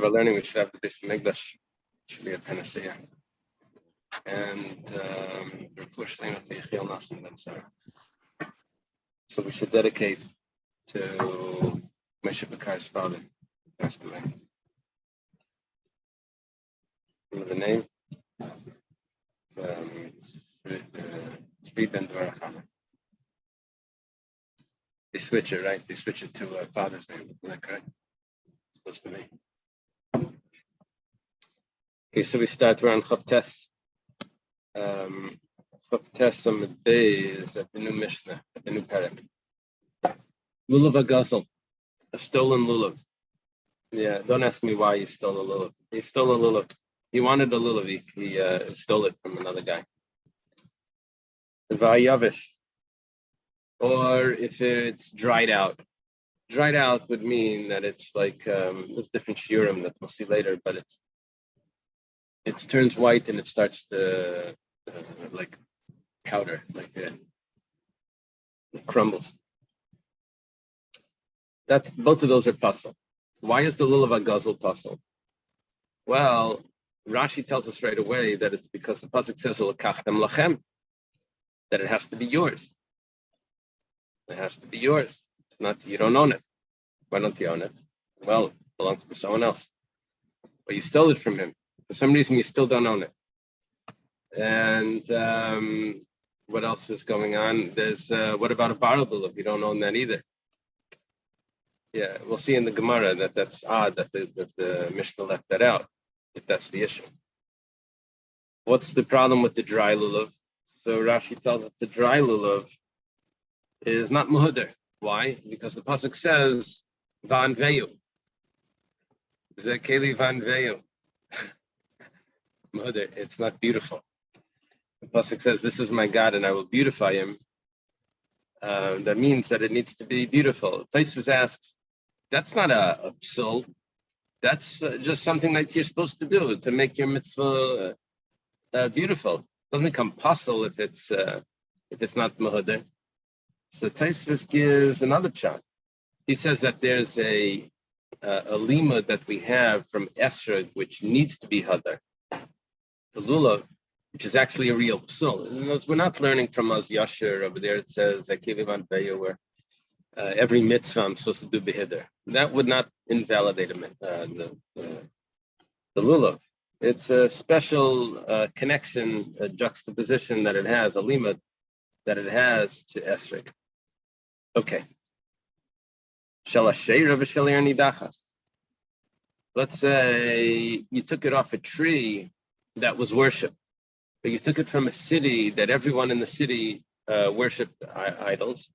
We're learning we should have the base of English. Should be a panacea. And so we should dedicate to Moshe Bakar's father, passed away. Remember the name? Tzvi ben Dvarachana. They switch it, right? They switch it to father's name. Isn't that correct? It's supposed to be. Okay, so we start around Chavtes. Chavtes Amud Bey is at the new Mishnah, at the new parak. Lulav Agazel, a stolen lulav. Yeah, don't ask me why he stole a lulav. He stole a lulav. He wanted a lulav. He stole it from another guy. Vayavish, or if it's dried out. Dried out would mean that it's like there's different shiurim that we'll see later, but it turns white and it starts to like powder, like it crumbles. That's both of those are puzzle. Why is the lulav agazel puzzle? Well, Rashi tells us right away that it's because the pasuk says "Lekachtem lachem," that it has to be yours. It has to be yours. It's not, you don't own it. Why don't you own it? Well, it belongs to someone else. But you stole it from him. For some reason, you still don't own it. And what else is going on? There's what about a barrel lulav? You don't own that either. Yeah, we'll see in the Gemara that's odd that the Mishnah left that out, if that's the issue. What's the problem with the dry lulav? So Rashi tells us the dry lulav is not muhadar. Why? Because the pasuk says van veyu. Zekeli van veyu. Muhadar. It's not beautiful. The pasuk says, "This is my God, and I will beautify him." That means that it needs to be beautiful. Taisvus asks, "That's not a psul. That's just something that you're supposed to do to make your mitzvah beautiful. It doesn't become pasul if it's not muhadar." So Taisvus gives another shot. He says that there's a lima that we have from esrog which needs to be hadar, the lulav, which is actually a real psul. We're not learning from us Yasher over there. It says where every mitzvah I'm supposed to do behidar. That would not invalidate the lulav. It's a special connection, a juxtaposition that it has, a lima that it has to esrog. Okay. Let's say you took it off a tree that was worshipped, but you took it from a city that everyone in the city worshipped idols,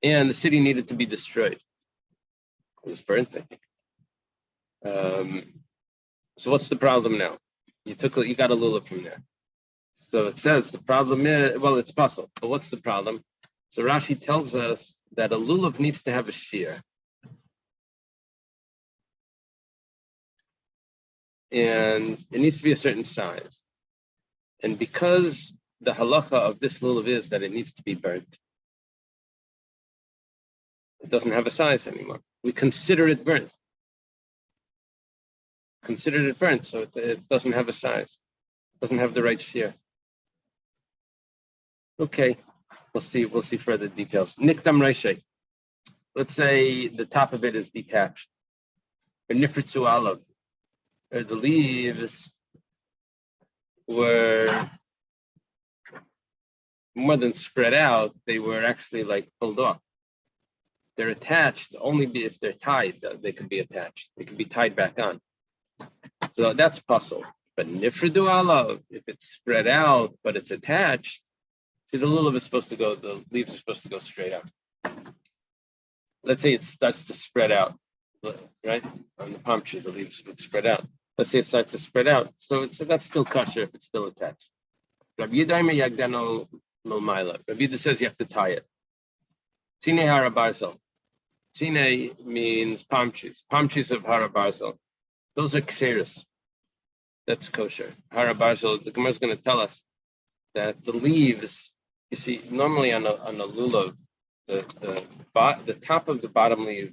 and the city needed to be destroyed. It was burnt, I think. So what's the problem now? You got a lulav from there. So it says the problem is, well, it's puzzle, but what's the problem? So Rashi tells us that a lulav needs to have a shear. And it needs to be a certain size. And because the halacha of this lulav is that it needs to be burnt, it doesn't have a size anymore. We consider it burnt. Considered it burnt, so it doesn't have a size. It doesn't have the right shear. Okay, we'll see further details. Nikdam Reishe. Let's say the top of it is detached. Or nifritzu alav. Or the leaves were more than spread out, they were actually like pulled off. They're attached only if they're tied. They could be attached. They could be tied back on. So that's puzzle. But nifridu alav, if it's spread out but it's attached, see, the lulav is supposed to go, the leaves are supposed to go straight up. Let's say it starts to spread out, right? On the palm tree, the leaves would spread out. Let's say it starts to spread out. So that's still kosher if it's still attached. Rabbi Yehuda says you have to tie it. Tzine harabarzal. Tzine means palm trees. Palm trees of harabarzal. Those are ksheris. That's kosher. Harabarzal, the Gemara is going to tell us that the leaves, you see, normally on a lulav, the top of the bottom leaf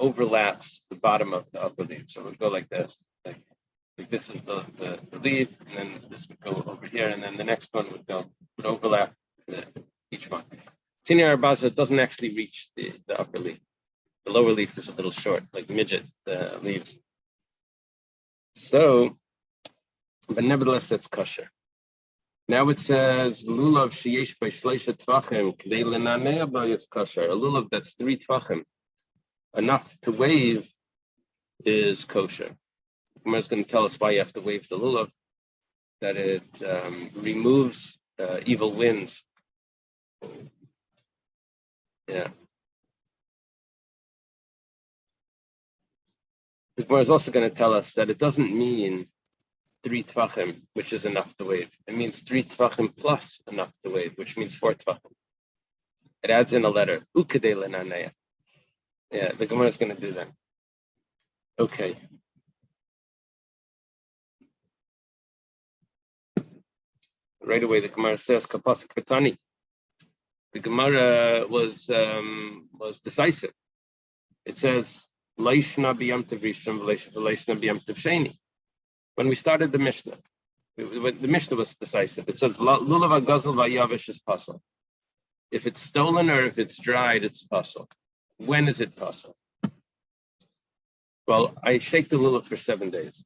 overlaps the bottom of the upper leaf. So it would go like this. Like this is the leaf, and then this would go over here, and then the next one would overlap each one. Tiniar Arbaza doesn't actually reach the upper leaf. The lower leaf is a little short, like midget leaves. So, but nevertheless, that's kosher. Now it says lulav sheyesh by shleisha tvachim k'dei lenanei ba it's kosher. A lulav that's 3 tvachim, enough to wave, is kosher. Gemara is going to tell us why you have to wave the lulav, that it removes evil winds. Yeah. The Gemara is also going to tell us that it doesn't mean 3 tvachim, which is enough to wave. It means 3 tvachim plus enough to wave, which means 4 tvachim. It adds in a letter. Ukadei lenanei. Yeah, the Gemara is going to do that. Okay. Right away, the Gemara says kapasik betani. The Gemara was decisive. It says Leishna b'yam tov rishon v'leishna b'yam tov sheni. When we started the Mishnah, the Mishnah was decisive. It says lulav hagazel v'yavish is pasul. If it's stolen or if it's dried, it's pasul. When is it pasul? Well, I shake the lulav for 7 days,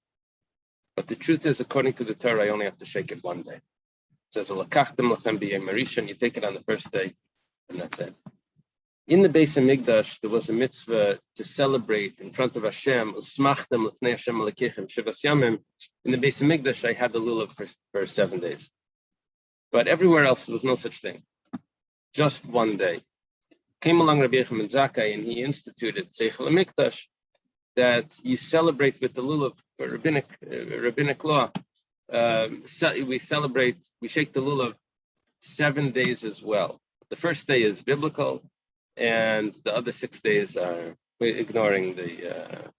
but the truth is, according to the Torah, I only have to shake it 1 day. It says "Lakachtem lachem b'yom rishon." You take it on the first day, and that's it. In the Beis Hamikdash, there was a mitzvah to celebrate in front of Hashem. Usmachtem l'fnei Hashem alekechem shivas yamim. In the Beis Hamikdash, I had the lulav for 7 days, but everywhere else there was no such thing. Just 1 day. Came along Rabbi Yochanan Zakkai, and he instituted Seichel Hamikdash, that you celebrate with the lulav for rabbinic law. We shake the lulav 7 days as well. The first day is biblical, and the other 6 days are ignoring the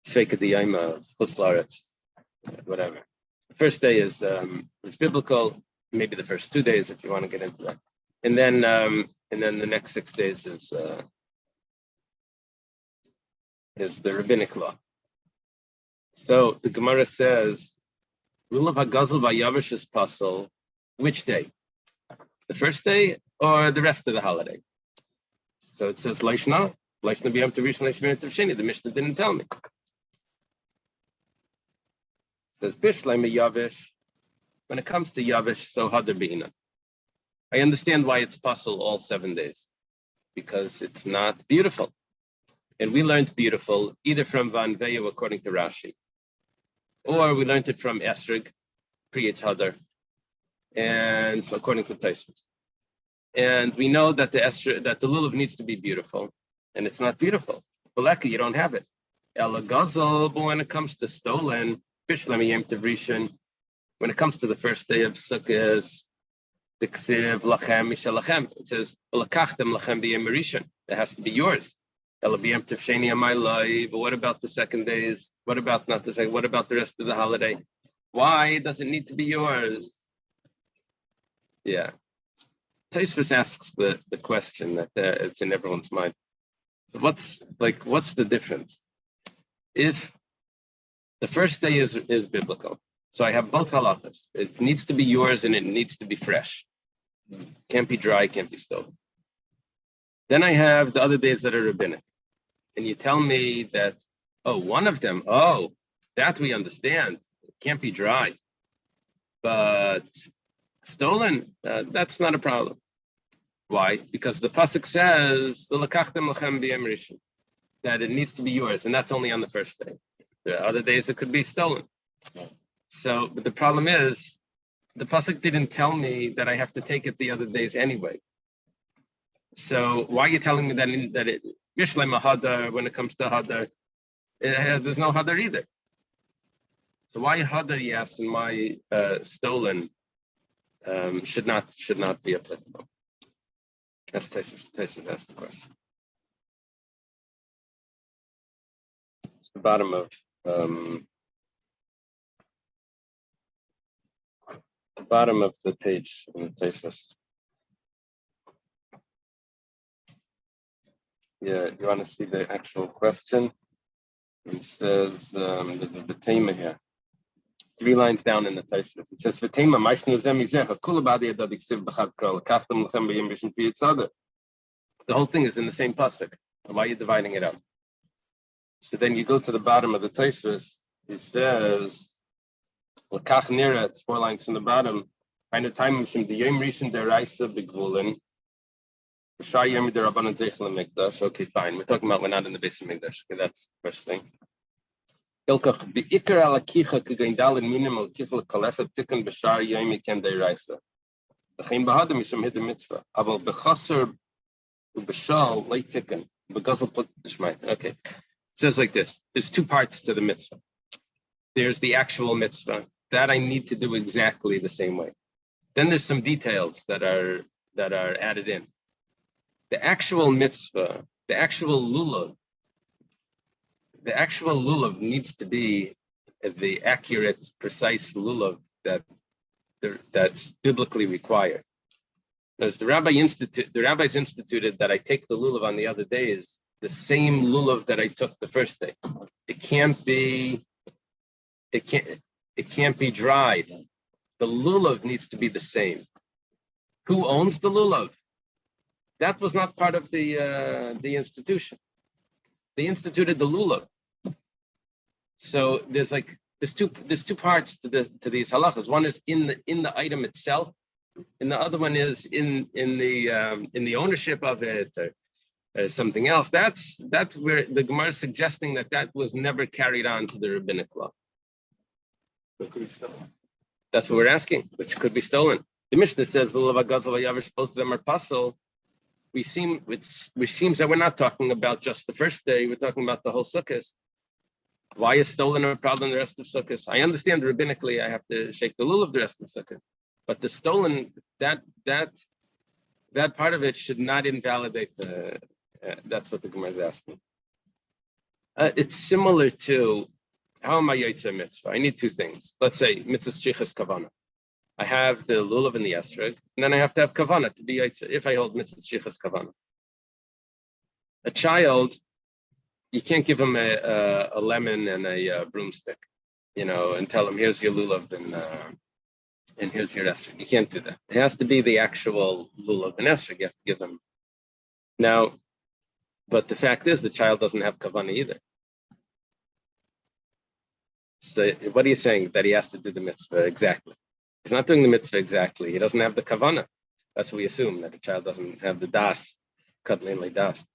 Tzveika D'Yayma of Chutz La'aretz, whatever. The first day is biblical, maybe the first 2 days if you want to get into that, and then the next 6 days is the rabbinic law. So the Gemara says, lulav hagazel v'yavish is pasul. Which day? The first day or the rest of the holiday? So it says Leishna b'yam tov rishon, Leishna b'yam tov sheni. The Mishnah didn't tell me. It says Bishleim yavish. When it comes to yavish, so hadar b'ina. I understand why it's pasul all 7 days, because it's not beautiful. And we learned beautiful either from Van Veyu according to Rashi, or we learned it from Esrig, pre-Eitz Hadar, and according to Tosfos. And we know that the lulav needs to be beautiful, and it's not beautiful. Baleka, you don't have it. Ela gazel, but when it comes to stolen, Bishlam Yom Tov Rishon, when it comes to the first day of Sukkot, the Ksiv Lachem Mishal Lachem, it says Lakachtem Lachem B'Yom Rishon. It has to be yours. Ela B'Yom Tov Sheni on my life. But what about the second days? What about not the second? What about the rest of the holiday? Why does it need to be yours? Yeah. Tosfos asks the question that it's in everyone's mind. So what's the difference? If the first day is biblical, so I have both halachas. It needs to be yours and it needs to be fresh. Can't be dry, can't be stolen. Then I have the other days that are rabbinic. And you tell me that, one of them, that we understand. It can't be dry. But stolen, that's not a problem. Why? Because the pasuk says that it needs to be yours, and that's only on the first day. The other days it could be stolen. So, but the problem is, the pasuk didn't tell me that I have to take it the other days anyway. So why are you telling me that it Mishlema Hadar, when it comes to Hadar, there's no Hadar either? So why Hadar, yes, and why stolen should not be applicable? That's Tosfos asked the question. It's the bottom of the page in the Tosfos. Yeah, you want to see the actual question? It says there's a betema here. 3 lines down in the Tosfos. It says betema ma'ishnu zemizecha kulabadi adadik b'chad kol kachtem l'chem b'yim rishon piyitzada. The whole thing is in the same pasuk. Why are you dividing it up? So then you go to the bottom of the Tosfos. It says l'kach nira. It's 4 lines from the bottom. Kind of time mishim the yom rishon deraisa b'gvulin. Okay, fine. We're talking about we're not in the base of Mikdash. Okay, that's the first thing. Okay, it says like this. There's 2 parts to the mitzvah. There's the actual mitzvah that I need to do exactly the same way. Then there's some details that are added in. The actual mitzvah, the actual lulav needs to be the accurate, precise lulav that's biblically required. As the rabbis instituted that I take the lulav on the other days, the same lulav that I took the first day. It can't be dried. The lulav needs to be the same. Who owns the lulav? That was not part of the institution. They instituted the lulav. So there's two parts to these halachas. One is in the item itself, and the other one is in the ownership of it or something else. That's where the Gemara is suggesting that was never carried on to the rabbinic law. That's what we're asking, which could be stolen. The Mishnah says lulav hagazel v'yavish, both of them are pasul. Which seems that we're not talking about just the first day. We're talking about the whole sukkah. Why is stolen a problem the rest of sukkah? I understand rabbinically I have to shake the lulav the rest of sukkah, but the stolen that part of it should not invalidate the. That's what the Gemara is asking. It's similar to how am I yotze mitzvah? I need 2 things. Let's say mitzvah shrichas kavanah. I have the lulav and the esrog, and then I have to have kavanah to be yotze. If I hold mitzvah shrichas kavanah, a child, you can't give him a lemon and a broomstick, and tell him here's your lulav and here's your esrog. You can't do that. It has to be the actual lulav and esrog. You have to give them. Now, but the fact is, the child doesn't have kavanah either. So what are you saying? That he has to do the mitzvah exactly? He's not doing the mitzvah exactly. He doesn't have the kavanah. That's what we assume, that the child doesn't have the das, kadlin das.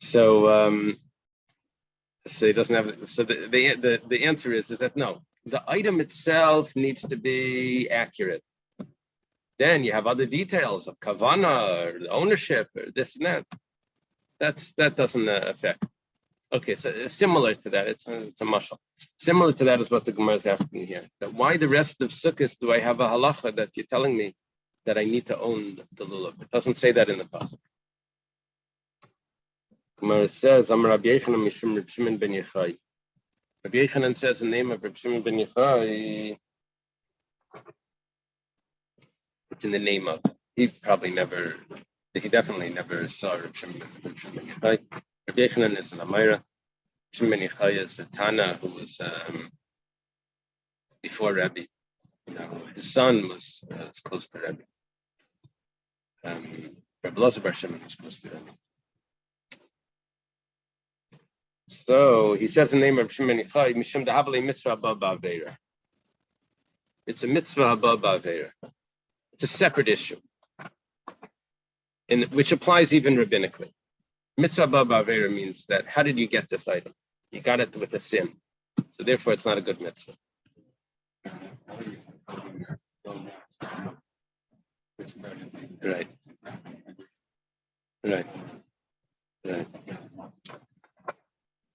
So he doesn't have. So the answer is that no, the item itself needs to be accurate. Then you have other details of kavanah or ownership or this and that. That doesn't affect. Okay, so similar to that, it's a mashal. Similar to that is what the Gemara is asking here. That why the rest of Sukkot do I have a halacha that you're telling me that I need to own the lulav? It doesn't say that in the pasuk. Gemara says, "Amar Rabbi Yechanan mishum Reb Shimon ben Yochai." Rabbi Yechanan says the name of Reb Shimon ben Yochai. It's in the name of. He definitely never saw Reb Shimon ben Yochai. Rabbi Yechanan is an Amira. Shimon ben Yochai is a Tana who was before Rabbi. His son was close to Rabbi. Rabbi Elazar bar Shimon was close to Rabbi. So he says the name of Shimon ben Yochai, Mishum dehavali mitzvah haba ba'aveira. It's a mitzvah haba ba'aveira. It's a separate issue, which applies even rabbinically. Mitzvah haba ba'aveira means that how did you get this item? You got it with a sin, so therefore it's not a good mitzvah. Right.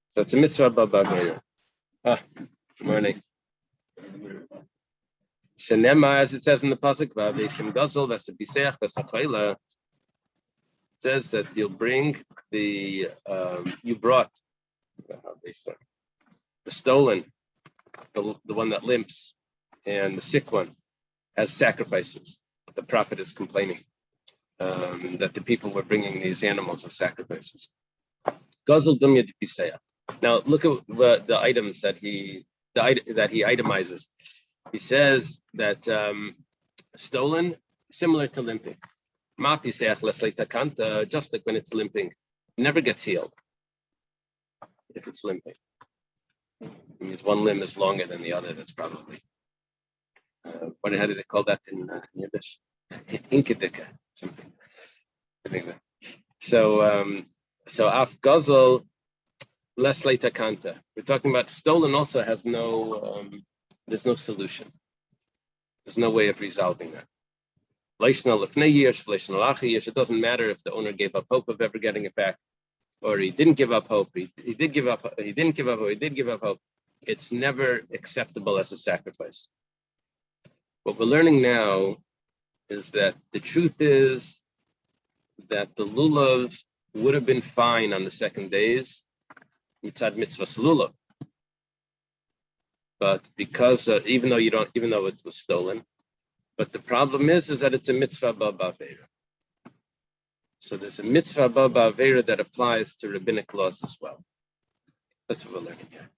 So it's a mitzvah ba'aveira. Good morning. Shenema, as it says in the pasuk, "V'aveshim gazel v'sepiseach v'sachayla." It says that you'll bring you brought the stolen, the one that limps, and the sick one as sacrifices. The prophet is complaining that the people were bringing these animals as sacrifices. Gazal dumya d'piseya. Now look at the items that he itemizes. He says that stolen, similar to limping. Ma piseach lesle takanta, just like when it's limping, never gets healed if it's limping. It means one limb is longer than the other. That's probably how did they call that in Yiddish? Inkadika, something. So af gazal lesle takanta. We're talking about stolen. Also has no. There's no solution. There's no way of resolving that. It doesn't matter if the owner gave up hope of ever getting it back, or he didn't give up hope. He did give up. He didn't give up hope. He did give up hope. It's never acceptable as a sacrifice. What we're learning now is that the truth is that the lulav would have been fine on the second days, mitzad mitzvahs lulav. But because even though it was stolen, but the problem is that it's a mitzvah ba'avera. So there's a mitzvah ba'avera that applies to rabbinic laws as well. That's what we're learning here.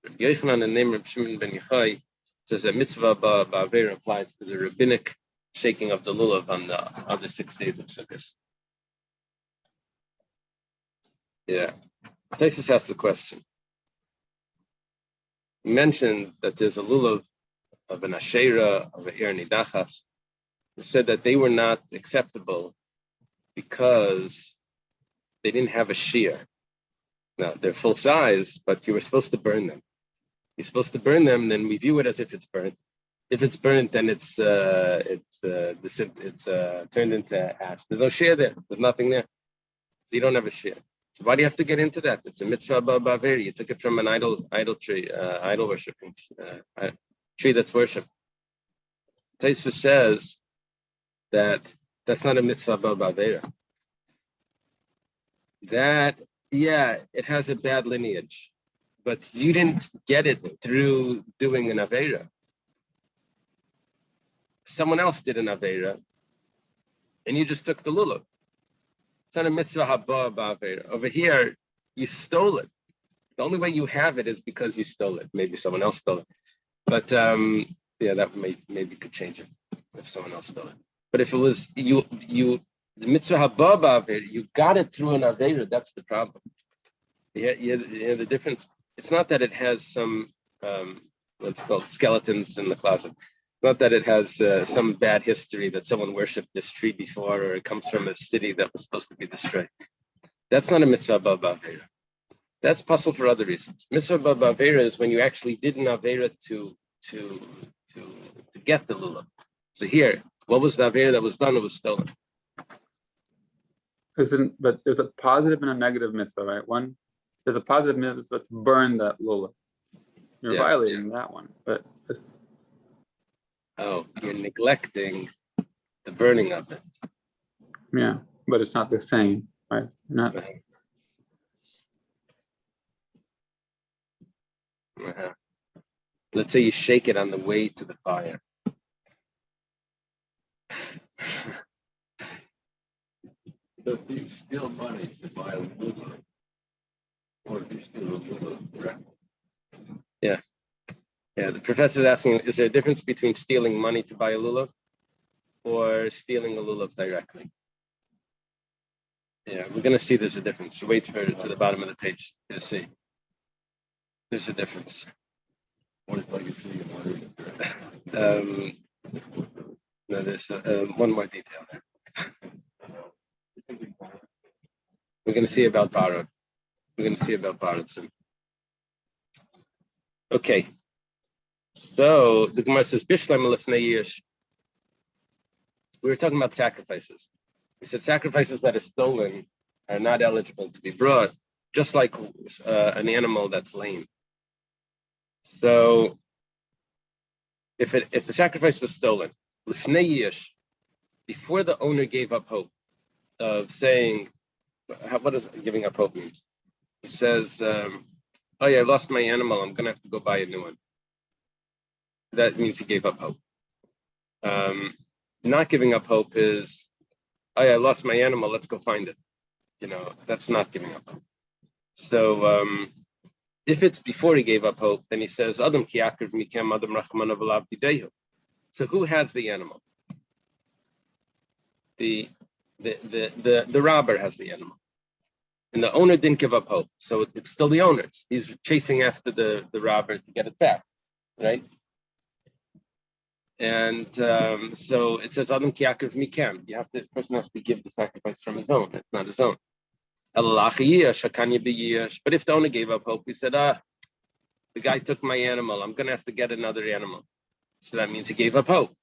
Rabbi Yochanan, in the name of Shimon ben Yochai, says that mitzvah ba'avera applies to the rabbinic shaking of the lulav on the 6 days of Sukkot. Yeah. Taisus asked the question. He mentioned that there's a lulav of an Asherah, of a Ir Nidachas. He said that they were not acceptable because they didn't have a shear. Now, they're full size, but you were supposed to burn them. You're supposed to burn them, then we view it as if it's burnt. If it's burnt, then it's turned into ash. There's no shear there. There's nothing there. So you don't have a shear. So why do you have to get into that? It's a mitzvah ba'avera. You took it from an idol tree, idol worshiping tree that's worshipped. Taisva says that that's not a mitzvah ba'avera. That, yeah, it has a bad lineage, but you didn't get it through doing an avera. Someone else did an avera, and you just took the lulav. It's not a mitzvah haba ba'avera. Over here, you stole it. The only way you have it is because you stole it. Maybe someone else stole it. But that maybe could change it if someone else stole it. But if it was you the mitzvah haba ba'avera, you got it through an avera. That's the problem. Yeah, the difference. It's not that it has some what's called skeletons in the closet. Not that it has some bad history that someone worshipped this tree before, or it comes from a city that was supposed to be destroyed. That's not a mitzvah ba'avera. That's possible for other reasons. Mitzvah ba'avera is when you actually did an avera to get the lulav. So here, what was the avera that was done? It was stolen. But there's a positive and a negative mitzvah, right? One, there's a positive mitzvah to burn that lulav. You're violating that one, but it's... Oh, you're neglecting the burning of it. Yeah, but it's not the same, right? Not. Let's say you shake it on the way to the fire. So if you steal money to buy a lulav, or if you steal a lulav directly. Yeah, the professor's asking, is there a difference between stealing money to buy a lulav or stealing a lulav directly? Yeah, we're going to see there's a difference. Wait for the bottom of the page to see. There's a difference. What is what you see? No, there's one more detail there. We're going to see about Barod. We're going to see about Barod soon. Okay. So the Gemara says, Bishlam lefnei yesh. We were talking about sacrifices. We said sacrifices that are stolen are not eligible to be brought, just like an animal that's lame. So if the sacrifice was stolen, lefnei yesh, before the owner gave up hope of saying, what does giving up hope means? He says, oh yeah, I lost my animal, I'm going to have to go buy a new one. That means he gave up hope. Not giving up hope is, oh yeah, I lost my animal, let's go find it. That's not giving up hope. So if it's before he gave up hope, then he says, Adam ki yaakov mikem Adam rachmanav alav tidehu. So who has the animal? The robber has the animal. And the owner didn't give up hope. So it's still the owner's. He's chasing after the robber to get it back, right? And so it says, Adam ki yaakov mikem. The person has to give the sacrifice from his own. It's not his own. But if the owner gave up hope, he said, the guy took my animal. I'm going to have to get another animal. So that means he gave up hope.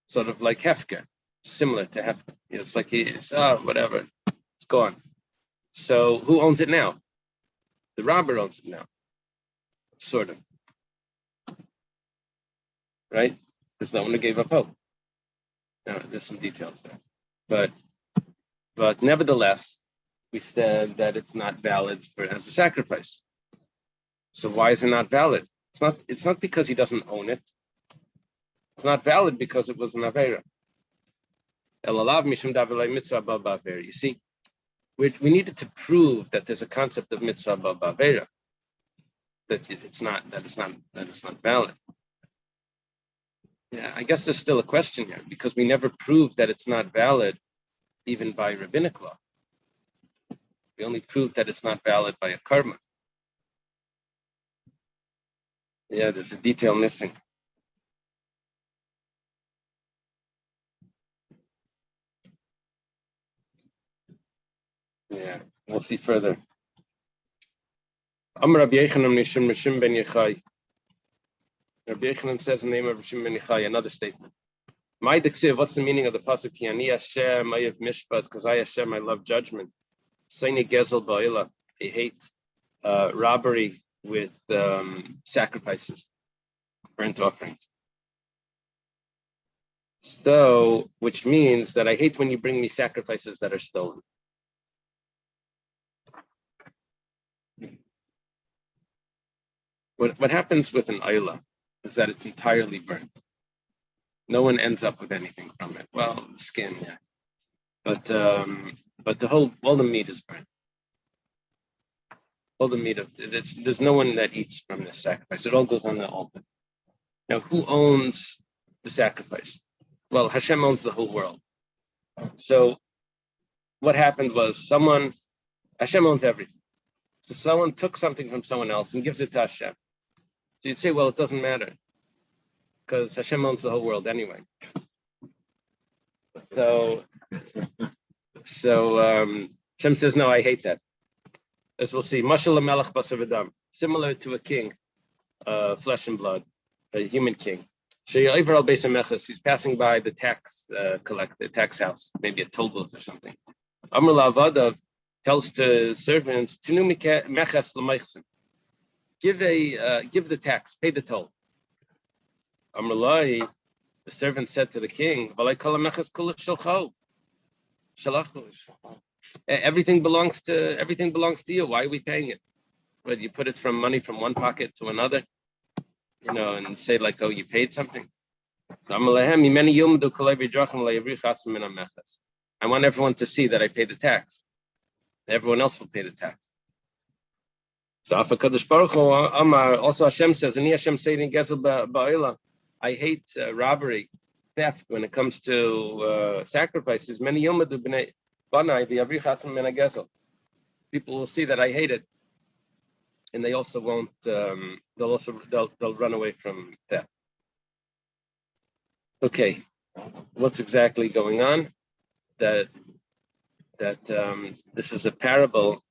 Sort of like Hefker, similar to Hefker. It's like he's, whatever, it's gone. So who owns it now? The robber owns it now, sort of. Right? Because no one gave up hope. Now, there's some details there. But nevertheless, we said that it's not valid as a sacrifice. So why is it not valid? It's not because he doesn't own it. It's not valid because it was an Aveira. You see, we needed to prove that there's a concept of mitzvah ba'avera, that it's not valid. Yeah, I guess there's still a question here because we never proved that it's not valid even by rabbinic law. We only proved that it's not valid by a karma. Yeah, there's a detail missing. Yeah, we'll see further. Rabbi Yochanan says in the name of Rishim ben Yochai, another statement. What's the meaning of the pasuk? Ki ani Hashem, I have mishpat, because I Hashem, I love judgment. Seini gezel ba'ila, I hate robbery with sacrifices, burnt offerings. So, which means that I hate when you bring me sacrifices that are stolen. What happens with an ayla is that it's entirely burnt. No one ends up with anything from it. Well, the skin, yeah. But all the meat is burnt. All the meat there's no one that eats from this sacrifice. It all goes on the altar. Now, who owns the sacrifice? Well, Hashem owns the whole world. So what happened was Hashem owns everything. So someone took something from someone else and gives it to Hashem. So you'd say, well, it doesn't matter because Hashem owns the whole world anyway. So Hashem says, no, I hate that. As we'll see, Mashal Melech Basar V'Dam, similar to a king, flesh and blood, a human king. He's passing by the tax collector, tax house, maybe a toll booth or something. Amr Lavadav tells to servants, give the tax, pay the toll. Amrullah, the servant said to the king, everything belongs to you. Why are we paying it? But you put it from money from one pocket to another, and say like, oh, you paid something. I want everyone to see that I paid the tax. Everyone else will pay the tax. So also Hashem says, and Hashem said in Gezel Ba'ila, I hate robbery, theft when it comes to sacrifices. Many yomadu b'nei banai v'yavri chasam min hagezel. People will see that I hate it, and they also won't. They'll run away from theft. Okay, what's exactly going on? That this is a parable.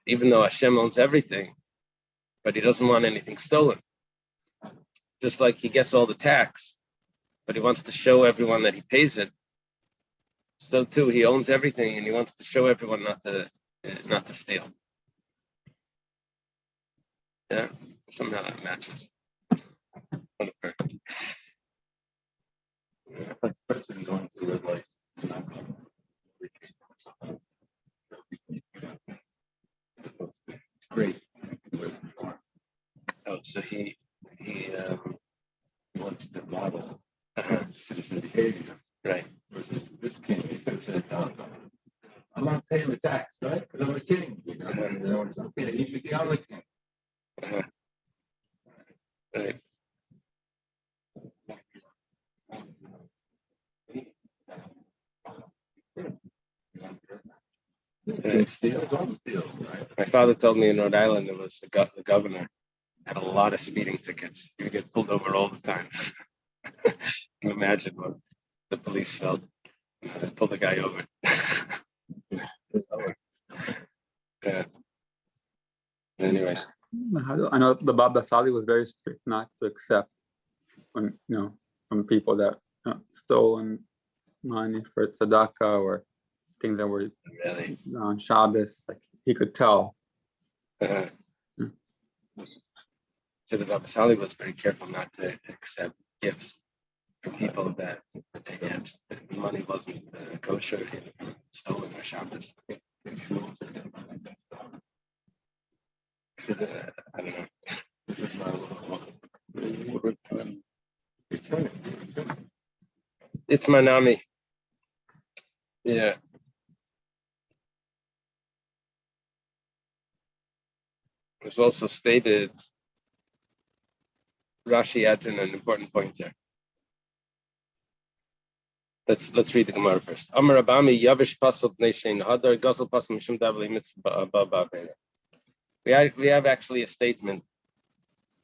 Even though Hashem owns everything, but he doesn't want anything stolen. Just like he gets all the tax, but he wants to show everyone that he pays it. So too, he owns everything, and he wants to show everyone not to steal. Yeah, somehow that matches. Person going through it like Great. Oh, so he wants to model uh-huh. citizen behavior. Right. Versus this king, he could have said, no, I'm not paying the tax, right? Because I'm a king. You know, and it's okay. You think I'm a king. Uh-huh. Right. Can steal, don't steal, right? My father told me in Rhode Island it was the governor had a lot of speeding tickets. You would get pulled over all the time. Can you imagine what the police felt? They pulled the guy over. Yeah. Anyway, I know the Baba Sali was very strict not to accept when from people that stolen money for tzedakah or things that were really. on Shabbos. Like he could tell. So the Baba Sali was very careful not to accept gifts from people that they had the money wasn't kosher, stolen or Shabbos. I don't know. This is my little return. It's Manami. Yeah. It was also stated, Rashi adds in an important point there. Let's read the Gemara first. Amar Rabami Yavish Pasal Bnei Shein Hadar Gazal Pasal Mishum Davli Mitzvah Baba. We have actually a statement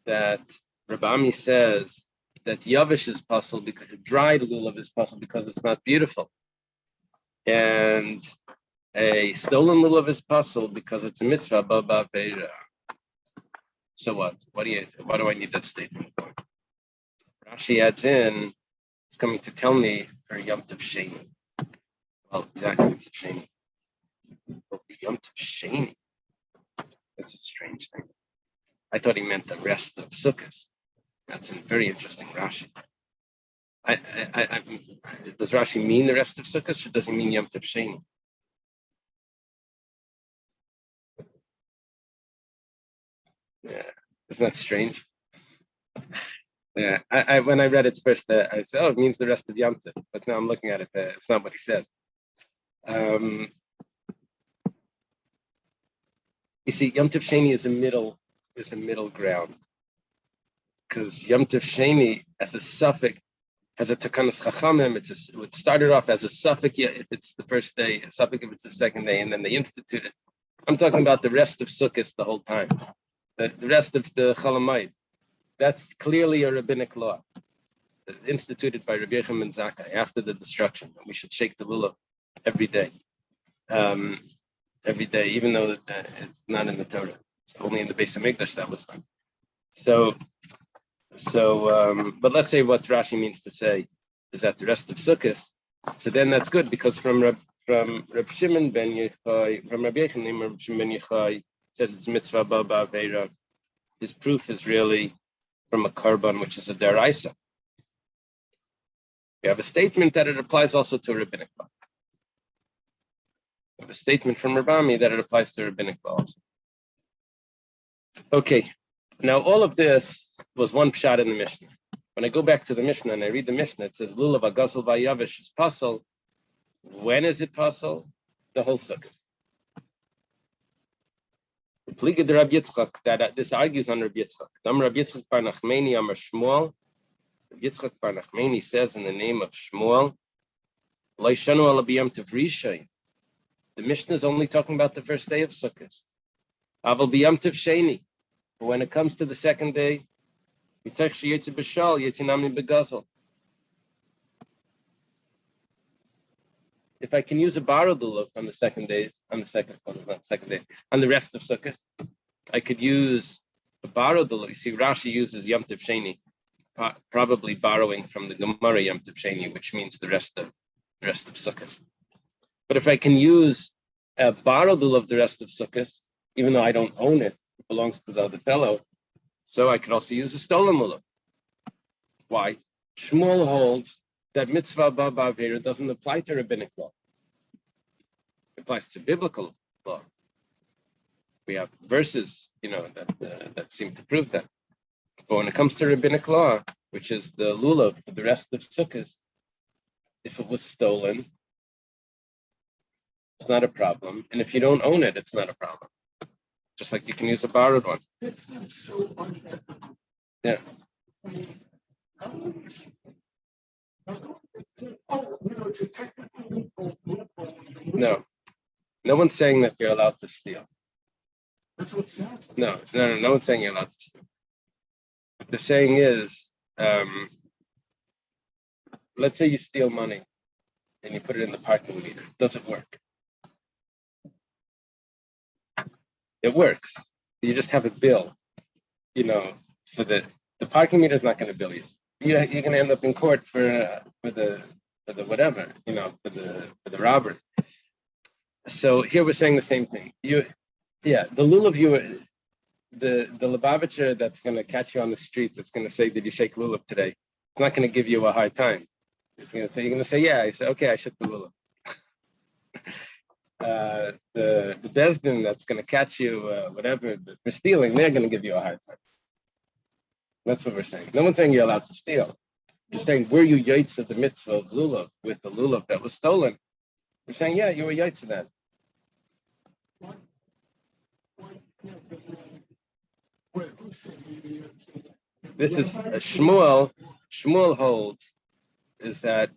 that Rabami says that Yavish is Pasal because dried lulav is Pasal because it's not beautiful, and a stolen lulav is Pasal because it's a mitzvah Baba. So what? What do I need that statement for? Rashi adds in, it's coming to tell me for Yom Tov Sheni. Well, exactly Yom Tov Sheni. But Yom Tov Sheni. That's a strange thing. I thought he meant the rest of Sukkot. That's a very interesting Rashi. Does Rashi mean the rest of Sukkot, or does he mean Yom Tov Sheni? Yeah, isn't that strange? Yeah, when I read it first, I said, "Oh, it means the rest of Yom Tov," but now I'm looking at it. It's not what he says. You see, Yom Tov Sheni is a middle ground, because Yom Tov Sheni as a suffix has a takanas chachamim. It started off as a suffix if it's the first day, a suffix if it's the second day, and then they instituted. I'm talking about the rest of Sukkot the whole time. The rest of the Chalamayid. That's clearly a rabbinic law instituted by Rabbi Yechim ben Zakkai after the destruction. We should shake the lulav every day, even though it's not in the Torah. It's only in the Beis Hamikdash that was done. But let's say what Rashi means to say is that the rest of Sukkot. So then that's good because from Reb Shimon ben Yochai, from Rabbi Yechim Reb Shimon ben Yochai says it's mitzvah baba aveira. His proof is really from a korban, which is a deraisa. We have a statement that it applies also to rabbinic law. We have a statement from Rabami that it applies to rabbinic law also. Okay, now all of this was one pshat in the Mishnah. When I go back to the Mishnah and I read the Mishnah, it says lulav agasal vayavish is pasal. When is it pasal? The whole sukkah. The Rabbi Yitzchak, that this argues on Rabbi Yitzchak. Rabbi Yitzchak bar Nachmani Amar Shmuel. Rabbi Yitzchak bar Nachmani says in the name of Shmuel, Laishanu ala b'yom tov rishon. The Mishnah is only talking about the first day of Sukkot. Aval b'yom tov sheni. But when it comes to the second day, mitach sheyetzi b'shal yetzinami b'gazal. If I can use a borrowed lulav on the rest of Sukkot, I could use a borrowed lulav. You see, Rashi uses Yom Tov Sheni, probably borrowing from the Gemara Yom Tov Sheni, which means the rest of Sukkot. But if I can use a borrowed lulav the rest of Sukkot, even though I don't own it, it belongs to the other fellow, so I could also use a stolen lulav. Why? Shmuel holds that mitzvah baba avera doesn't apply to rabbinic law. It applies to biblical law. We have verses, that seem to prove that. But when it comes to rabbinic law, which is the lulav for the rest of Sukkot, if it was stolen, it's not a problem. And if you don't own it, it's not a problem. Just like you can use a borrowed one. It's not so unethical. Yeah. I mean, it's a technical loophole. No. No one's saying that you're allowed to steal. That's what it sounds like. No one's saying you're allowed to steal. What they're saying is, let's say you steal money and you put it in the parking meter. Does it work? It works. You just have a bill, for the parking meter is not going to bill you. You're going to end up in court for the whatever, for the robbery. So here we're saying the same thing. The lulav the Lubavitcher that's going to catch you on the street, that's going to say, "Did you shake lulav today?" It's not going to give you a hard time. It's going to say, you're going to say, "Yeah." I say, "Okay, I shook the lulav." The Besdin that's going to catch you, whatever, for stealing, they're going to give you a hard time. That's what we're saying. No one's saying you're allowed to steal. You're saying, were you yaitz of the mitzvah of lulav with the lulav that was stolen? We're saying, yeah, you were yaitz of that. This is Shmuel. Shmuel holds is that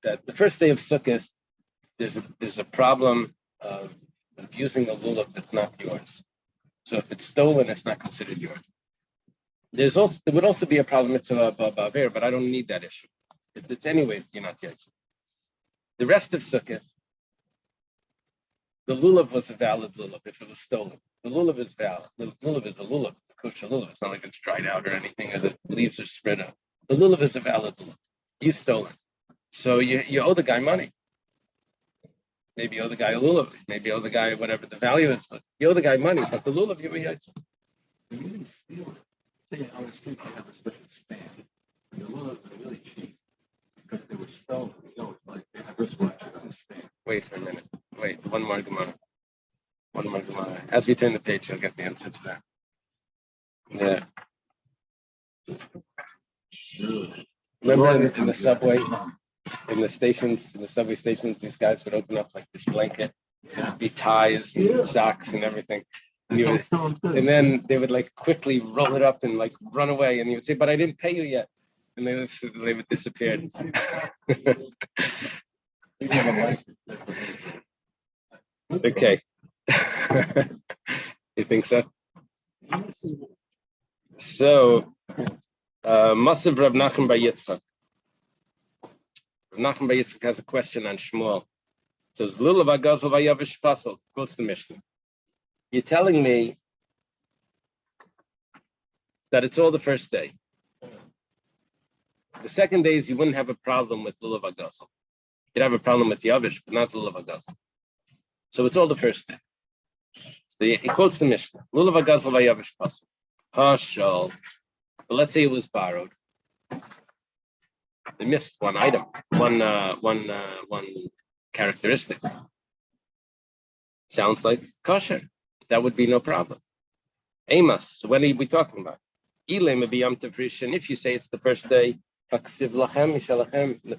that the first day of Sukkot, there's a problem of using a lulav that's not yours. So if it's stolen, it's not considered yours. There would also be a problem with Baver, but I don't need that issue. If it's anyways, you're not yet. The rest of Sukkot, the lulav was a valid lulav if it was stolen. The lulav is valid. The lulav is a lulav, a kosher lulav. It's not like it's dried out or anything, or the leaves are spread out. The lulav is a valid lulav. You stole it. So you owe the guy money. Maybe you owe the guy a lulav. Maybe you owe the guy whatever the value is. But you owe the guy money, but the lulav you were yaitz. You didn't steal it. Say on the street they have a special span. And the lulavs are really cheap because they were stolen. It's like they have wristwatches on the stand. Wait for a minute. Wait, one more Gemara. As we turn the page, I'll get the answer to that. Yeah. Sure. Remember in the subway, in the subway stations, these guys would open up like this blanket. There'd be ties and socks and everything. And then they would like quickly roll it up and like run away. And you would say, "But I didn't pay you yet." And they would disappear. Okay. You think so? So, Masav Rav Nachman Bar Yitzchak. Rav Nachman Bar Yitzchak has a question on Shmuel. It says, "Lulav hagazel vayavish pasel." Quotes the Mishnah. You're telling me that it's all the first day. The second days you wouldn't have a problem with lulav hagazel. You'd have a problem with yavish, but not lulav hagazel. So it's all the first day. So he quotes the Mishnah. Lulav hagazel vayavish pasel. Hashal. But let's say it was borrowed. They missed one item, one characteristic. Sounds like kosher. That would be no problem. Amos, so when are we talking about? And if you say it's the first day, the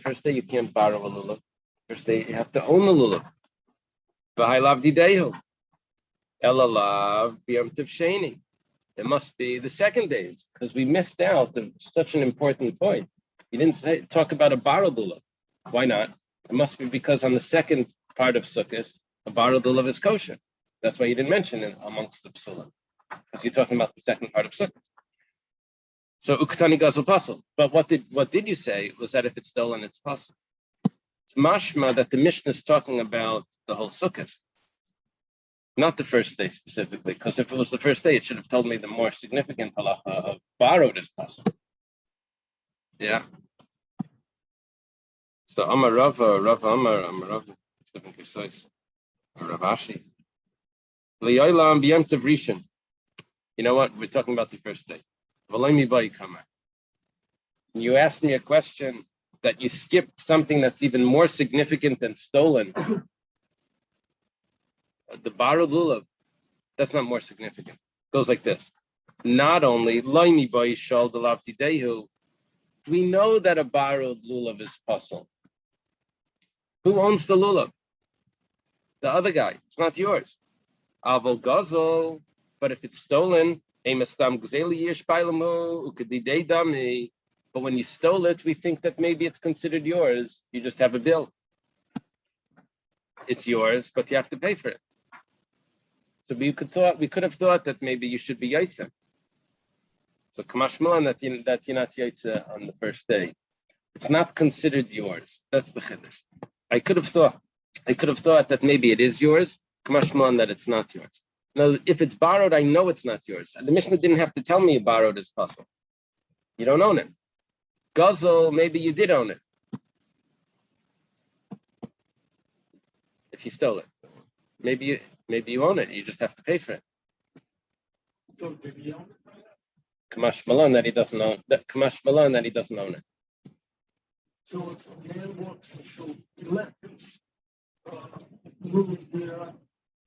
first day you can't borrow a lulav. First day you have to own a lulav. It must be the second days, because we missed out on such an important point. You didn't talk about a borrowed lulav. Why not? It must be because on the second part of Sukkot, a borrowed lulav is kosher. That's why you didn't mention it amongst the psulim, because you're talking about the second part of Sukkot. So uktani gazel pasel. But what did you say was that if it's stolen, it's pasel. It's mashma that the Mishnah is talking about the whole Sukkot, not the first day specifically. Because if it was the first day, it should have told me the more significant halacha of borrowed is pasel. Yeah. So Amar Rava, Rav Ashi. You know what? We're talking about the first day. You asked me a question that you skipped something that's even more significant than stolen. The borrowed lulav, that's not more significant. It goes like this. Not only we know that a borrowed lulav is pasel. Who owns the lulav? The other guy, it's not yours. Avol Gazel, but if it's stolen, but when you stole it, we think that maybe it's considered yours. You just have a bill. It's yours, but you have to pay for it. So we could have thought that maybe you should be yaitza. So kamashmalan that you're not yaitza on the first day. It's not considered yours. That's the chiddush. I could have thought that maybe it is yours. Kamashmalan that it's not yours. Now, if it's borrowed, I know it's not yours. The Mishnah didn't have to tell me you borrowed as puzzle. You don't own it. Guzzle, maybe you did own it. If you stole it. Maybe you own it. You just have to pay for it. So did he own it? Kamash Malan that he doesn't own. Kamash Malan that he doesn't own it. So if a man walks and shows he left his room there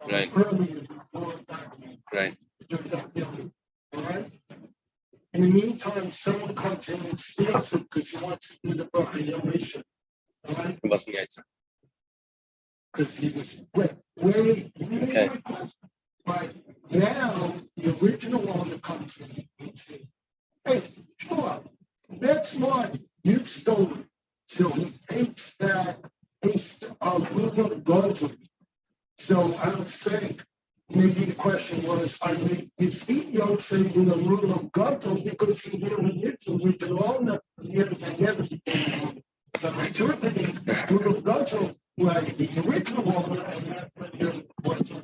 Right. earlier before that, Right. during that film, all right? In the meantime, someone comes in and steals it because he wants to do the violation, all right? It wasn't yaitza. Because he was wait, Okay. right now the original owner comes in and says, hey, sure, that's mine, you stole it. So he takes back his little guns. So I was saying, maybe the question was, I mean, is he saying in the rule of Gatto because he really is original owner, and never. So I took the rule of Gatto, like the original owner, and that's what you're watching.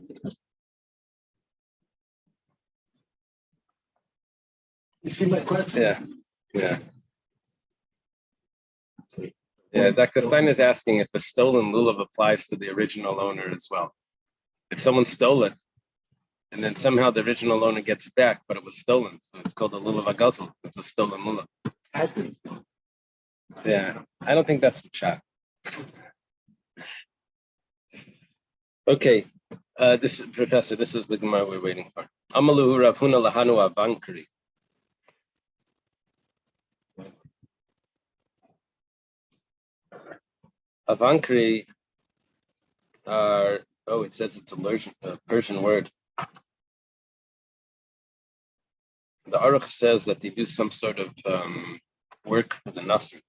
You see my question? Yeah. Yeah, Dr. Stein is asking if the stolen lulav applies to the original owner as well. If someone stole it, and then somehow the original owner gets it back, but it was stolen, so it's called a lulav agazel. It's a stolen lulav. Yeah, I don't think that's the shot. Okay, this Professor, this is the Gemara we're waiting for. Amaluhu Rav Huna lahanu avankari. Avankari are, it says it's a Persian word. The Aruch says that they do some sort of work for the Nasi.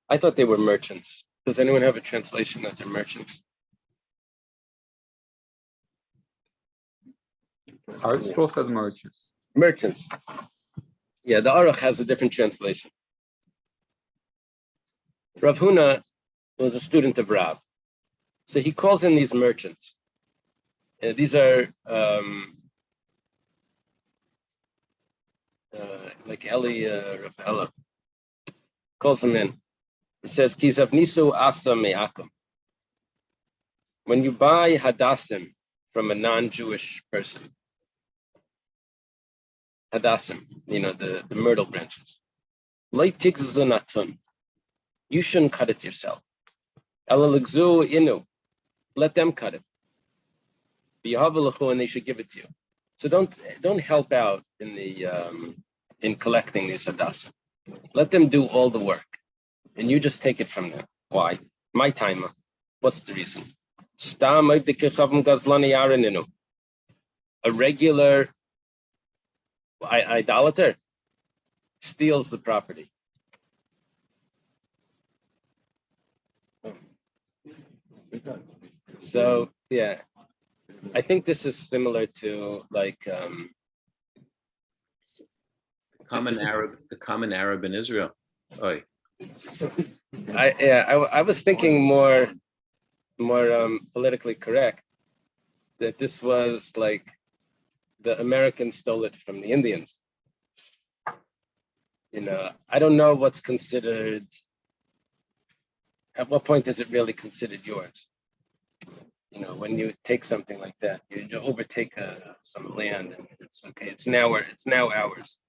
I thought they were merchants. Does anyone have a translation that they're merchants? Our scroll says merchants. Merchants. Yeah, the Aruch has a different translation. Rav Huna was a student of Rav. So he calls in these merchants. These are like Eli Rafaela. Calls them in. He says, Kizav nisu asa me'akum. When you buy hadassim from a non-Jewish person, hadassim, the myrtle branches, you shouldn't cut it yourself. Elalagzu inu, let them cut it. And they should give it to you. So don't help out in collecting these hadassim. Let them do all the work, and you just take it from them. Why? My timer. What's the reason? A regular idolater steals the property. So yeah, I think this is similar to like the common Arab in Israel. Oy. I was thinking more politically correct, that this was like the Americans stole it from the Indians. I don't know what's considered. At what point is it really considered yours? When you take something like that, you overtake some land, and it's okay. It's now ours.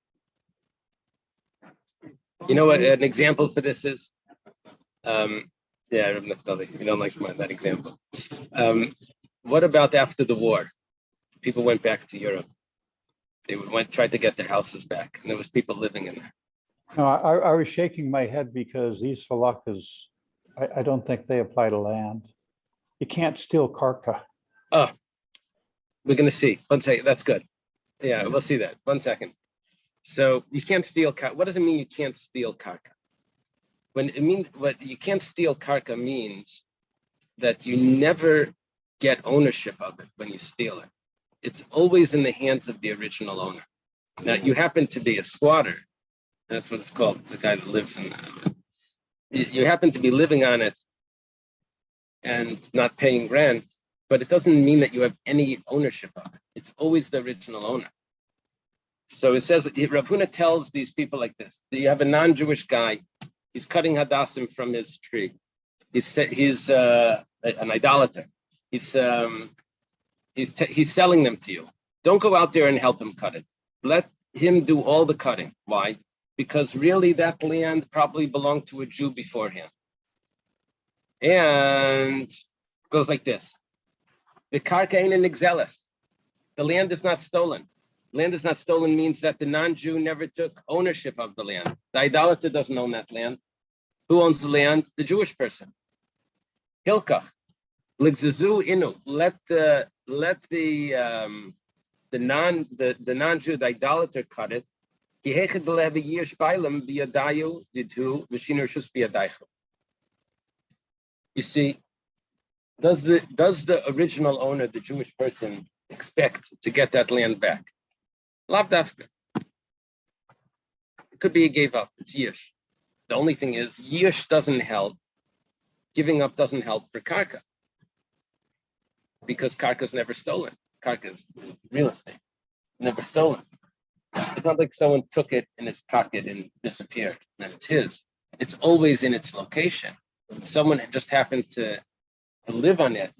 You know what an example for this is? Rav Naftali, you don't like that example. What about after the war? People went back to Europe. They tried to get their houses back, and there was people living in there. No, I was shaking my head because these halachas, I don't think they apply to land. You can't steal karka. Oh, we're going to see. One second. That's good. Yeah, we'll see that. 1 second. So you can't steal karka. What does it mean you can't steal karka? When it means what you can't steal karka means that you never get ownership of it when you steal it. It's always in the hands of the original owner. Now you happen to be a squatter. That's what it's called. The guy that lives in you happen to be living on it and not paying rent, but it doesn't mean that you have any ownership of it. It's always the original owner. So it says that Rav Huna tells these people like this: that you have a non-Jewish guy, he's cutting hadassim from his tree. He's an idolater. He's selling them to you. Don't go out there and help him cut it. Let him do all the cutting. Why? Because really that land probably belonged to a Jew beforehand. And it goes like this. The karka ain't an exelis. The land is not stolen. Land is not stolen means that the non-Jew never took ownership of the land. The idolater doesn't own that land. Who owns the land? The Jewish person. Hilkach. Ligzazu inu. Let the non-Jew, the idolater, cut it. You see, does the original owner, the Jewish person, expect to get that land back? Lav dafka. It could be he gave up. It's yish. The only thing is, yish doesn't help. Giving up doesn't help for karka, because karka is never stolen. Karka is real estate, never stolen. It's not like someone took it in his pocket and disappeared, and it's his. It's always in its location. Someone just happened to live on it,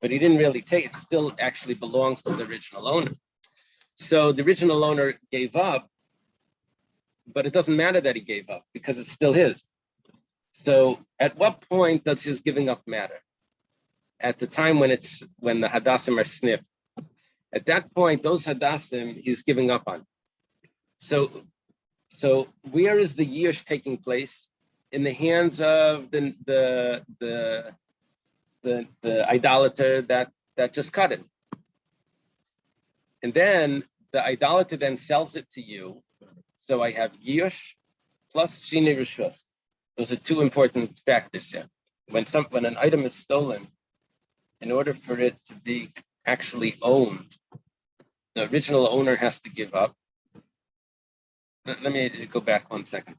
but he didn't really take it. It still actually belongs to the original owner. So the original owner gave up, but it doesn't matter that he gave up because it's still his. So at what point does his giving up matter? At the time when the hadassim are snipped. At that point, those hadassim he's giving up on. So where is the yish taking place? In the hands of the idolater that just cut it. And then the idolater then sells it to you. So I have yish plus shini rishus. Those are two important factors here. When an item is stolen, in order for it to be actually owned, the original owner has to give up. Let me go back 1 second.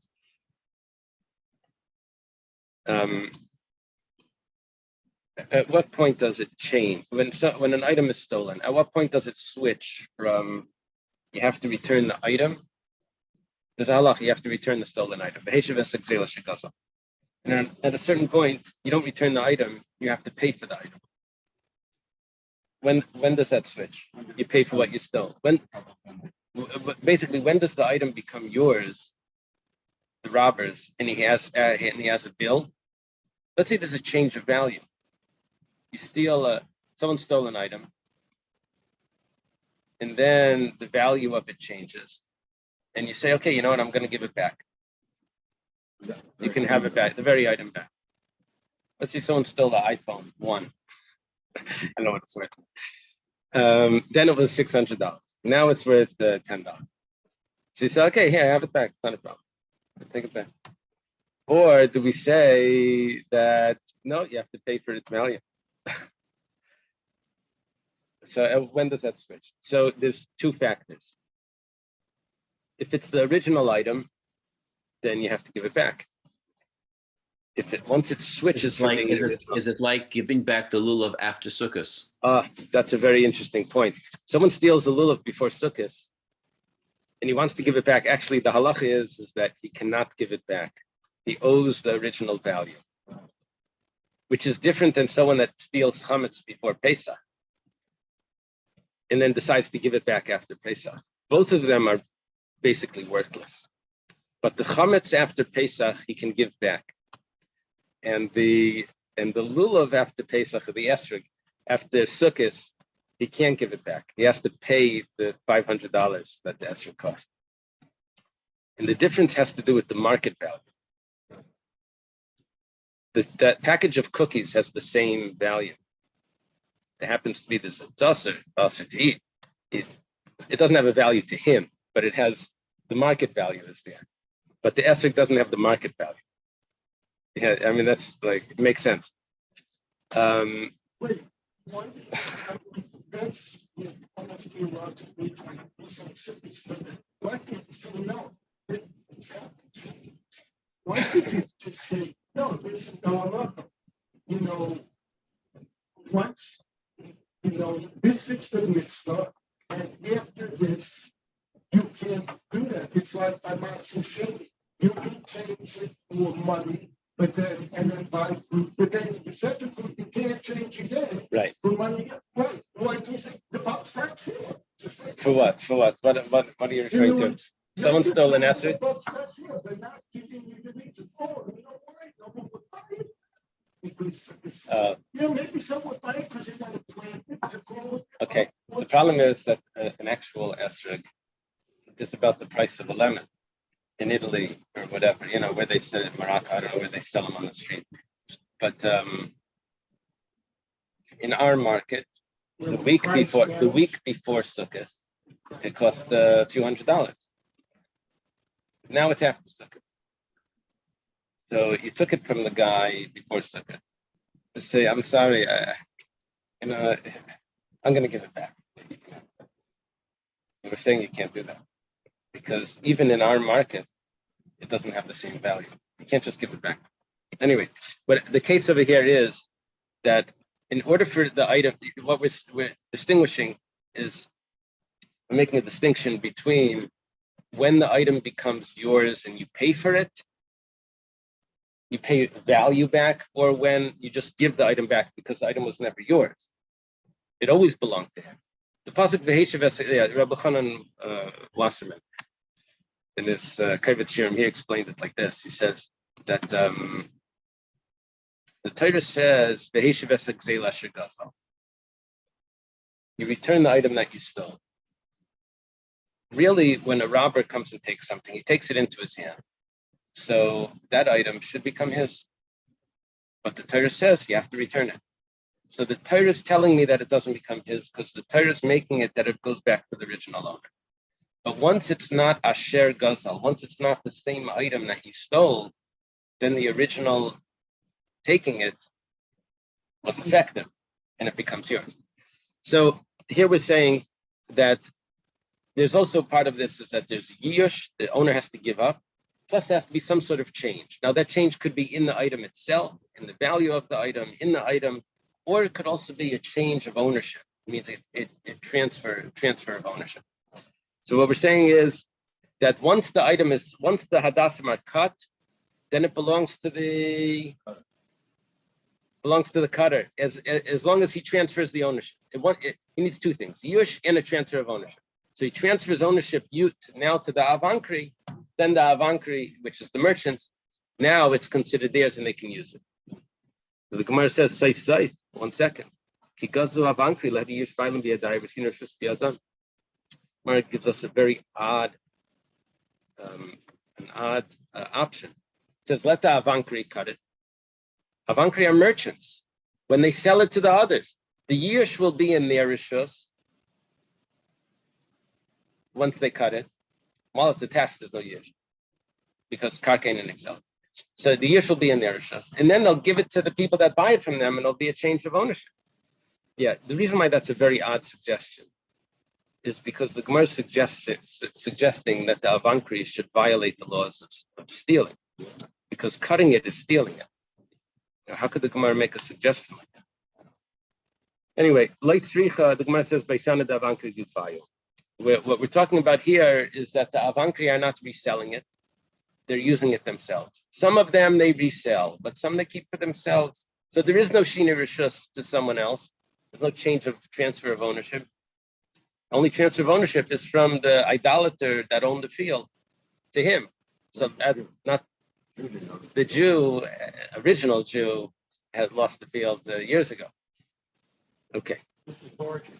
At what point does it change? When an item is stolen, at what point does it switch from you have to return the item? There's a halach, you have to return the stolen item. And at a certain point, you don't return the item, you have to pay for the item. When does that switch? You pay for what you stole. Basically, when does the item become yours, the robber's, and he has a bill? Let's say there's a change of value. You steal someone stole an item, and then the value of it changes, and you say, okay, you know what, I'm going to give it back. You can have it back, the very item back. Let's say someone stole the iPhone 1. I know what it's worth. Then it was $600. Now it's worth $10. So you say, okay, here, I have it back. It's not a problem. Take it back. Or do we say that, no, you have to pay for its value? So when does that switch? So there's two factors. If it's the original item, then you have to give it back. Once it switches from being is it like giving back the lulav after Sukkot? That's a very interesting point. Someone steals a lulav before Sukkot, and he wants to give it back. Actually, the halacha is that he cannot give it back. He owes the original value, which is different than someone that steals chametz before Pesach and then decides to give it back after Pesach. Both of them are basically worthless. But the chametz after Pesach, he can give back. And the lulav after Pesach, the esrog, after Sukkot, he can't give it back. He has to pay the $500 that the esrog cost. And the difference has to do with the market value. That package of cookies has the same value. It happens to be this also to eat. It doesn't have a value to him, but it has the market value is there. But the esrog doesn't have the market value. Yeah, I mean that's like it makes sense. Wait, one, that's almost too large to be some cities, but why can't you say no? Why could you just say, no, this is dollar? You know, once, this is the mitzvah, and after this, you can't do that. It's like by Master Shady. You can change it for money, but then, and then buy fruit, but then the second fruit, you can't change again. Right. For money, right? Why do you say the box starts here? Just like For what? For what? What are you referring to? Someone stole an esrog? The box starts here. They're not giving you the reason. Oh, you know why? No one would buy it. Maybe someone would buy it because they want to plant it to grow it. Okay. The problem is that an actual esrog is about the price of a lemon in Italy or whatever, where they sell it in Morocco. I don't know where they sell them on the street. But in our market, the week before Sukkot, it cost $200. Now it's after Sukkot. So you took it from the guy before Sukkot. To say, I'm sorry, I'm going to give it back. We're saying you can't do that because even in our market, it doesn't have the same value. You can't just give it back. Anyway, but the case over here is that in order for the item, what we're distinguishing is we're making a distinction between when the item becomes yours and you pay for it, you pay value back, or when you just give the item back because the item was never yours. It always belonged to him. The pasuk v'heishav Rabbi Chanan Wasserman in this Kavod Shirim, he explained it like this. He says that the Torah says v'heishav gzeil asher gasal. You return the item that you stole. Really, when a robber comes and takes something, he takes it into his hand. So that item should become his. But the Torah says you have to return it. So the Torah is telling me that it doesn't become his because the Torah is making it that it goes back to the original owner. But once it's not asher gazal, once it's not the same item that you stole, then the original taking it was effective and it becomes yours. So here we're saying that there's also part of this is that there's yiyush, the owner has to give up, plus there has to be some sort of change. Now that change could be in the item itself, in the value of the item, in the item, or it could also be a change of ownership. It means it transfer of ownership. So what we're saying is that once the hadassim are cut, then it belongs to the cutter as long as he transfers the ownership. He needs two things: yush and a transfer of ownership. So he transfers ownership now to the avankri, then the avankri, which is the merchants, now it's considered theirs and they can use it. So the Gemara says, safe, 1 second. Gemara gives us a very odd option. It says, let the avankri cut it. Avankri are merchants. When they sell it to the others, the yish will be in their rishus. Once they cut it, while it's attached, there's no yish because karkain and excel. So the yish will be in their rishus, and then they'll give it to the people that buy it from them, and it'll be a change of ownership. Yeah, the reason why that's a very odd suggestion is because the Gemara is suggesting that the avankri should violate the laws of stealing, because cutting it is stealing it. Now, how could the Gemara make a suggestion like that? Anyway, late tzricha, the Gemara says, "Beishana da avankri gufayu." What we're talking about here is that the avankri are not reselling it; they're using it themselves. Some of them they resell, but some they keep for themselves. So there is no shina rishus to someone else. There's no transfer of ownership. Only transfer of ownership is from the idolater that owned the field to him. So not the Jew, original Jew, had lost the field years ago. Okay. This is foraging.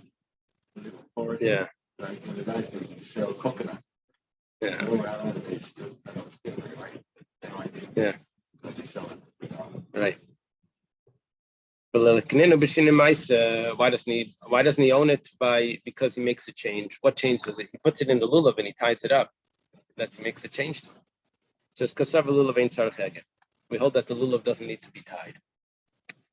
Yeah. Like in the night, you sell coconut. Yeah. Yeah. Right. But why doesn't he own it because he makes a change? What change does it? He puts it in the lulav and he ties it up. That makes a change to it. It says kasav lulav ain't tzarich eged. We hold that the lulav doesn't need to be tied.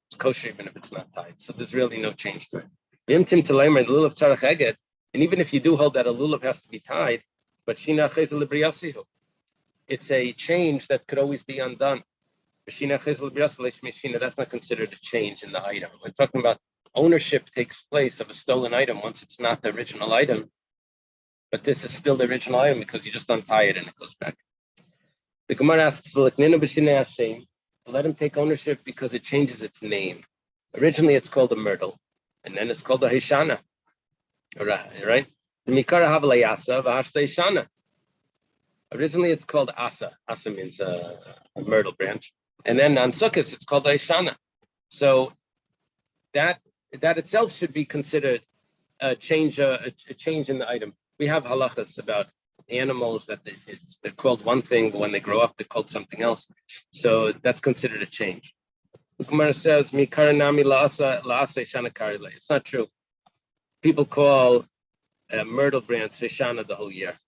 It's kosher even if it's not tied. So there's really no change to it. V'imtim tleimer the lulav tzarich eged. And even if you do hold that a lulav has to be tied, but shina chezel libriyasihu, it's a change that could always be undone. That's not considered a change in the item. We're talking about ownership takes place of a stolen item once it's not the original item. But this is still the original item because you just untie it and it goes back. The Gemara asks, let him take ownership because it changes its name. Originally, it's called a myrtle, and then it's called a heshana. Right? The mikara havlayasa v'hashta. Originally, it's called asa. Asa means a myrtle branch. And then on Sukkot, it's called Aishana. So that itself should be considered a change in the item. We have halachas about animals that they're called one thing, but when they grow up, they're called something else. So that's considered a change. The Gemara says, "Mikaranami la'asa Ishana karile." It's not true. People call a myrtle branch Ishana the whole year.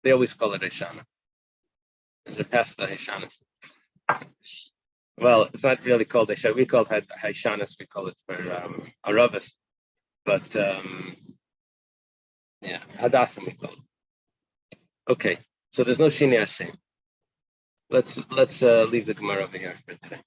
They always call it Ishana. And they're past the Hishanas. Well, it's not really called Hishanas. We call it Hishanas. We call it for Aravis. But yeah, Hadassah we call it. Okay, so there's no Shini Hashem. Let's leave the Gemara over here for today.